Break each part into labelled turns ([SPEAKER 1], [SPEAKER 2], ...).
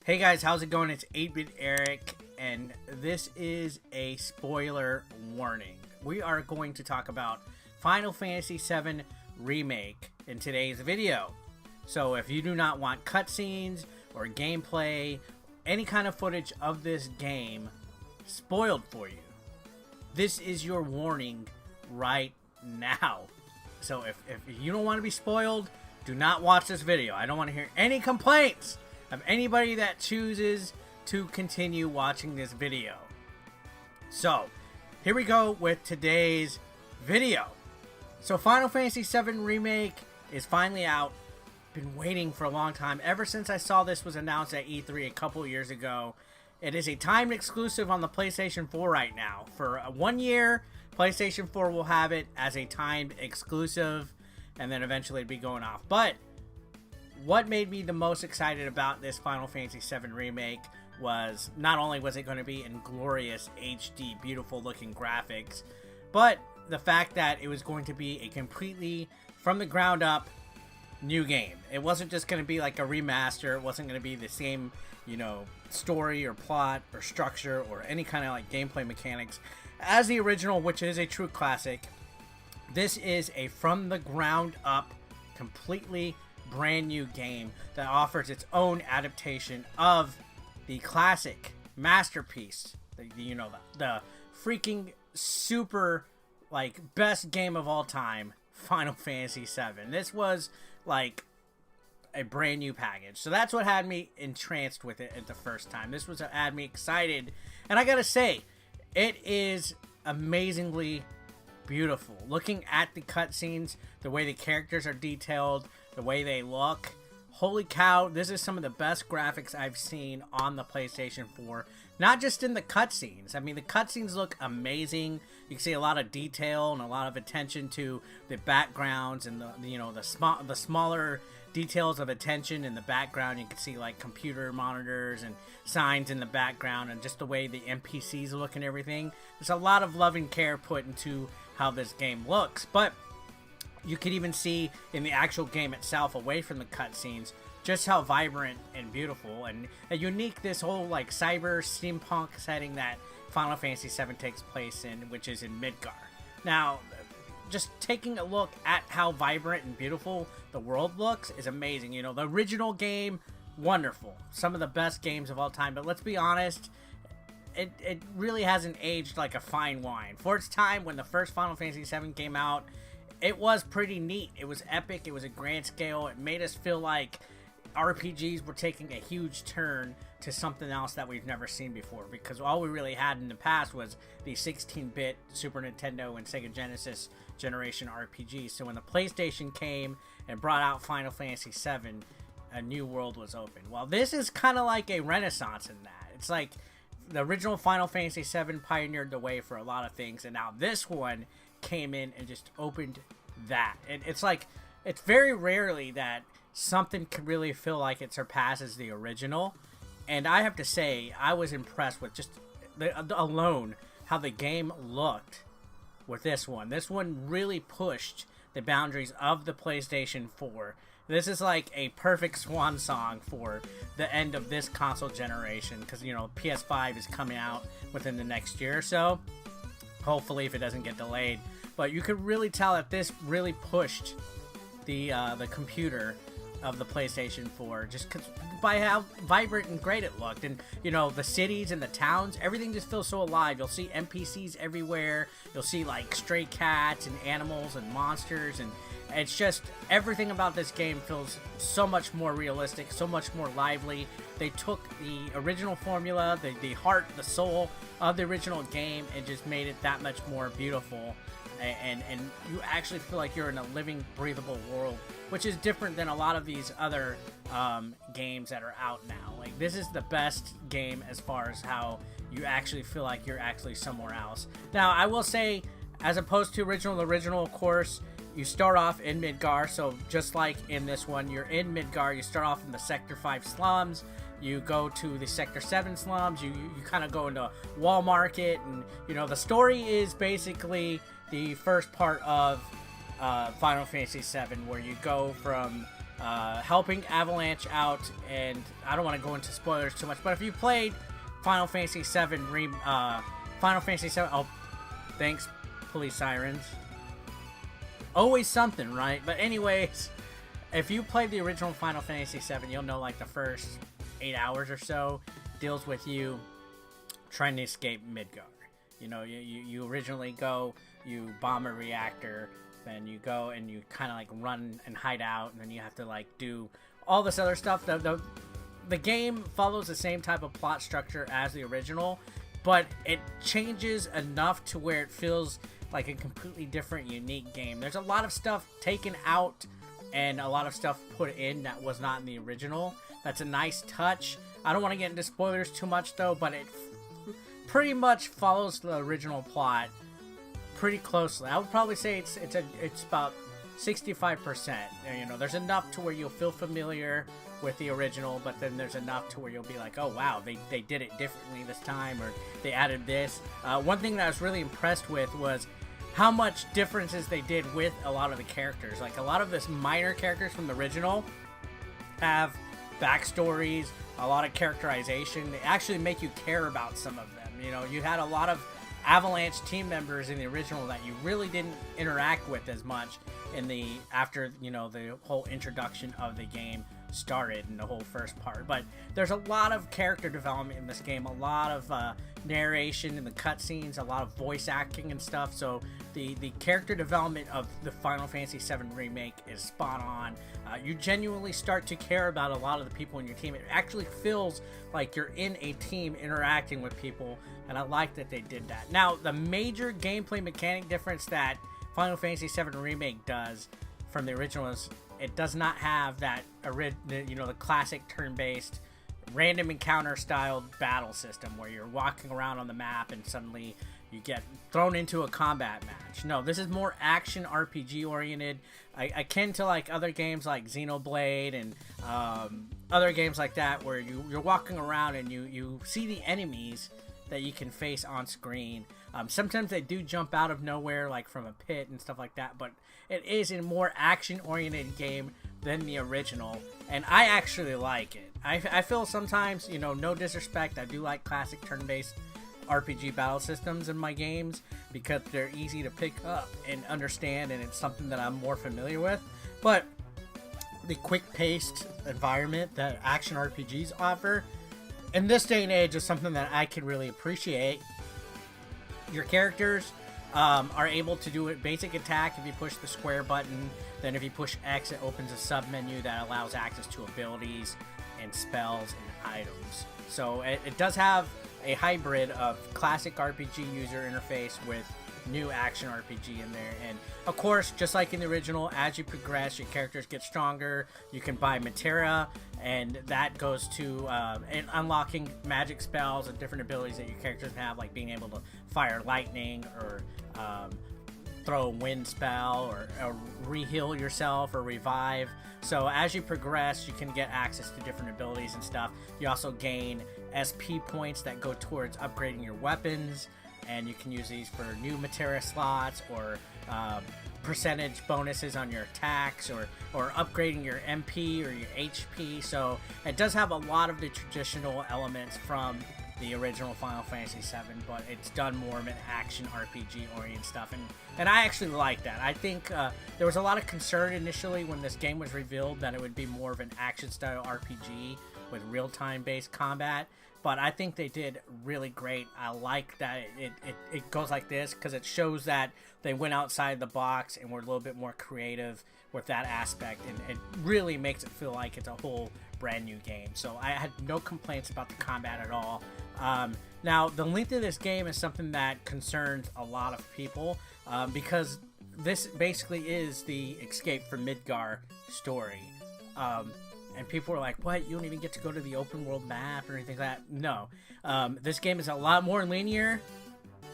[SPEAKER 1] Hey guys, how's it going? It's 8-Bit Eric, and this is a spoiler warning. We are going to talk about Final Fantasy VII Remake in today's video. So if you do not want cutscenes or gameplay, any kind of footage of this game spoiled for you, this is your warning right now. So if you don't want to be spoiled, do not watch this video. I don't want to hear any complaints of anybody that chooses to continue watching this video. So, here we go with today's video. So, Final Fantasy VII Remake is finally out. Been waiting for a long time. Ever since I saw this was announced at E3 a couple years ago. It is a timed exclusive on the PlayStation 4 right now. For 1 year, PlayStation 4 will have it as a timed exclusive, and then eventually it'll be going off. But what made me the most excited about this Final Fantasy VII Remake was not only was it going to be in glorious HD, beautiful looking graphics, but the fact that it was going to be a completely from the ground up new game. It wasn't just going to be like a remaster. It wasn't going to be the same, story or plot or structure or any kind of like gameplay mechanics as the original, which is a true classic. This is a from the ground up, completely brand new game that offers its own adaptation of the classic masterpiece, the freaking super best game of all time, Final Fantasy VII. This was like a brand new package, so that's what had me entranced with it at the first time. This was what had me excited, and I gotta say, it is amazingly beautiful. Looking at the cutscenes, the way the characters are detailed, the way they look, holy cow, this is some of the best graphics I've seen on the PlayStation 4. Not just in the cutscenes. I mean, the cutscenes look amazing. You can see a lot of detail and a lot of attention to the backgrounds and the smaller details of attention in the background. You can see like computer monitors and signs in the background, and just the way the NPCs look and everything. There's a lot of love and care put into how this game looks, but you can even see in the actual game itself, away from the cutscenes, just how vibrant and beautiful and unique this whole cyber steampunk setting that Final Fantasy VII takes place in, which is in Midgar. Now, just taking a look at how vibrant and beautiful the world looks is amazing. The original game, wonderful. Some of the best games of all time, but let's be honest, it really hasn't aged like a fine wine. For its time, when the first Final Fantasy VII came out, it was pretty neat. It was epic. It was a grand scale. It made us feel like RPGs were taking a huge turn to something else that we've never seen before, because all we really had in the past was the 16-bit Super Nintendo and Sega Genesis generation RPGs. So when the PlayStation came and brought out Final Fantasy VII, a new world was open. Well, this is kind of like a renaissance in that. It's like the original Final Fantasy VII pioneered the way for a lot of things, and now this one came in and just opened that. And it's very rarely that something can really feel like it surpasses the original, and I have to say, I was impressed with just alone how the game looked with this one. This one really pushed the boundaries of the PlayStation 4. This is like a perfect swan song for the end of this console generation, because PS5 is coming out within the next year or so, hopefully, if it doesn't get delayed. But you could really tell that this really pushed the computer of the PlayStation 4, just by how vibrant and great it looked. And the cities and the towns, everything just feels so alive. You'll see NPCs everywhere. You'll see stray cats and animals and monsters, and it's just everything about this game feels so much more realistic, so much more lively. They took the original formula, the heart, the soul of the original game, and just made it that much more beautiful. And you actually feel like you're in a living, breathable world, which is different than a lot of these other games that are out now. This is the best game as far as how you actually feel like you're actually somewhere else. Now, I will say, as opposed to the original, of course, you start off in Midgar, so just like in this one, you're in Midgar. You start off in the Sector 5 slums. You go to the Sector 7 slums. You kind of go into Wall Market, and the story is basically the first part of Final Fantasy VII, where you go from helping Avalanche out, and I don't want to go into spoilers too much, but if you played Final Fantasy VII, oh, thanks, police sirens. Always something, right? But anyways, if you played the original Final Fantasy VII, you'll know like the first 8 hours or so deals with you trying to escape Midgar. You know, you originally go, you bomb a reactor, then you go and you kind of like run and hide out, and then you have to like do all this other stuff. The game follows the same type of plot structure as the original, but it changes enough to where it feels like a completely different, unique game. There's a lot of stuff taken out and a lot of stuff put in that was not in the original. That's a nice touch. I don't want to get into spoilers too much though, but it pretty much follows the original plot pretty closely. I would probably say it's about 65%. You know, there's enough to where you'll feel familiar with the original, but then there's enough to where you'll be like, oh wow, they did it differently this time, or they added this. One thing that I was really impressed with was how much differences they did with a lot of the characters. Like a lot of this minor characters from the original have backstories, a lot of characterization. They actually make you care about some of them. You know, you had a lot of Avalanche team members in the original that you really didn't interact with as much in the after, you know, the whole introduction of the game started in the whole first part. But there's a lot of character development in this game, a lot of narration in the cutscenes, a lot of voice acting and stuff. So the character development of the Final Fantasy VII Remake is spot on. You genuinely start to care about a lot of the people in your team. It actually feels like you're in a team interacting with people, and I like that they did that. Now, the major gameplay mechanic difference that Final Fantasy VII Remake does from the original is it does not have that, you know, the classic turn-based random encounter styled battle system where you're walking around on the map and suddenly you get thrown into a combat match. No, this is more action RPG oriented, akin to like other games like Xenoblade and other games like that, where you're walking around and you see the enemies that you can face on screen. Sometimes they do jump out of nowhere, like from a pit and stuff like that, but it is a more action-oriented game than the original, and I actually like it. I feel sometimes, you know, no disrespect, I do like classic turn-based RPG battle systems in my games because they're easy to pick up and understand, and it's something that I'm more familiar with. But the quick-paced environment that action RPGs offer in this day and age is something that I can really appreciate. Your characters are able to do a basic attack if you push the square button. Then if you push X, it opens a sub-menu that allows access to abilities and spells and items. So it does have a hybrid of classic RPG user interface with new action RPG in there. And of course, just like in the original, as you progress, your characters get stronger. You can buy materia, and that goes to unlocking magic spells and different abilities that your characters have, like being able to fire lightning or throw a wind spell or re-heal yourself or revive. So as you progress, you can get access to different abilities and stuff. You also gain SP points that go towards upgrading your weapons, and you can use these for new materia slots or percentage bonuses on your attacks or upgrading your MP or your HP. So it does have a lot of the traditional elements from the original Final Fantasy VII, but it's done more of an action RPG oriented stuff, and I actually like that. I think there was a lot of concern initially when this game was revealed that it would be more of an action style RPG with real-time based combat, but I think they did really great. I like that it goes like this because it shows that they went outside the box and were a little bit more creative with that aspect, and it really makes it feel like it's a whole brand new game. So I had no complaints about the combat at all. Now, the length of this game is something that concerns a lot of people because this basically is the Escape from Midgar story. And people were like, what? You don't even get to go to the open world map or anything like that? No. This game is a lot more linear.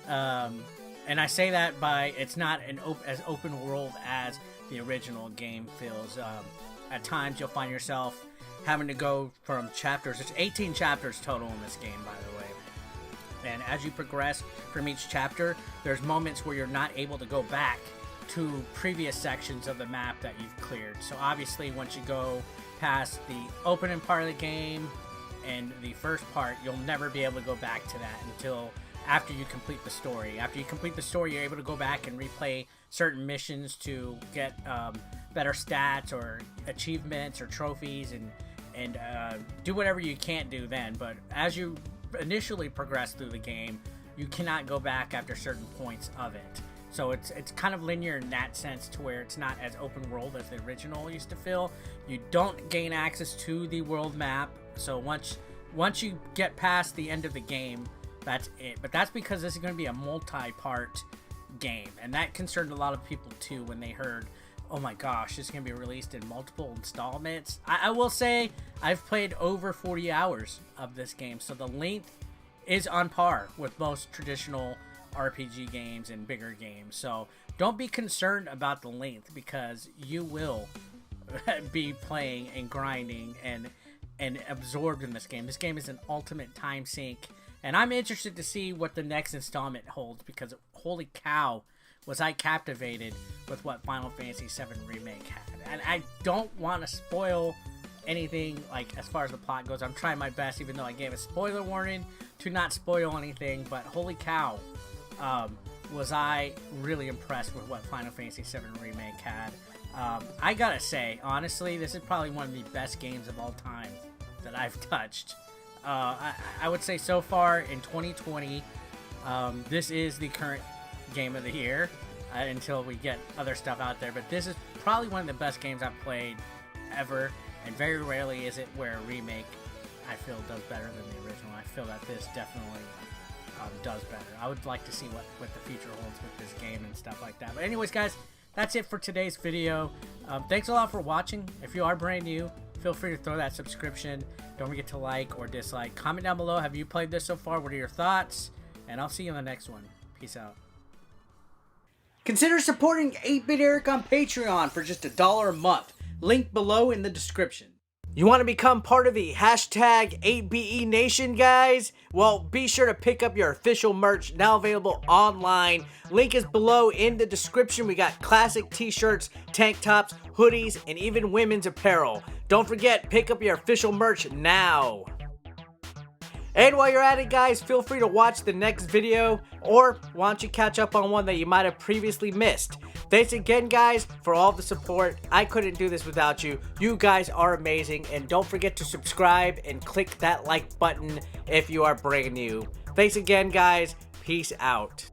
[SPEAKER 1] And I say that by it's not as open world as the original game feels. At times, you'll find yourself having to go from chapters. There's 18 chapters total in this game, by the way. And as you progress from each chapter, there's moments where you're not able to go back to previous sections of the map that you've cleared. So obviously once you go past the opening part of the game and the first part, you'll never be able to go back to that until after you complete the story. After you complete the story, you're able to go back and replay certain missions to get better stats or achievements or trophies and do whatever you can't do then. But as you initially progress through the game, you cannot go back after certain points of it. So it's kind of linear in that sense, to where it's not as open world as the original used to feel. You don't gain access to the world map. So once you get past the end of the game, that's it. But that's because this is going to be a multi-part game, and that concerned a lot of people too when they heard, oh my gosh, this is going to be released in multiple installments. I will say I've played over 40 hours of this game, so the length is on par with most traditional RPG games and bigger games. So don't be concerned about the length, because you will be playing and grinding and absorbed in this game. This game is an ultimate time sink, and I'm interested to see what the next installment holds, because holy cow, was I captivated with what Final Fantasy VII Remake had. And I don't want to spoil anything, like, as far as the plot goes. I'm trying my best, even though I gave a spoiler warning, to not spoil anything. But holy cow, was I really impressed with what Final Fantasy VII Remake had. I gotta say, honestly, this is probably one of the best games of all time that I've touched. I would say so far in 2020, this is the current game of the year until we get other stuff out there. But this is probably one of the best games I've played ever, and very rarely is it where a remake, I feel, does better than the original. I feel that this definitely does better. I would like to see what the future holds with this game and stuff like that. But anyways, guys, that's it for today's video. Thanks a lot for watching. If you are brand new, feel free to throw that subscription. Don't forget to like or dislike. Comment down below, have you played this so far? What are your thoughts? And I'll see you in the next one. Peace out. Consider supporting 8-Bit Eric on Patreon for just $1 a month. Link below in the description. You want to become part of the hashtag 8BE Nation, guys? Well, be sure to pick up your official merch, now available online. Link is below in the description. We got classic t-shirts, tank tops, hoodies, and even women's apparel. Don't forget, pick up your official merch now. And while you're at it, guys, feel free to watch the next video, or why don't you catch up on one that you might have previously missed. Thanks again, guys, for all the support. I couldn't do this without you. You guys are amazing, and don't forget to subscribe and click that like button if you are brand new. Thanks again, guys. Peace out.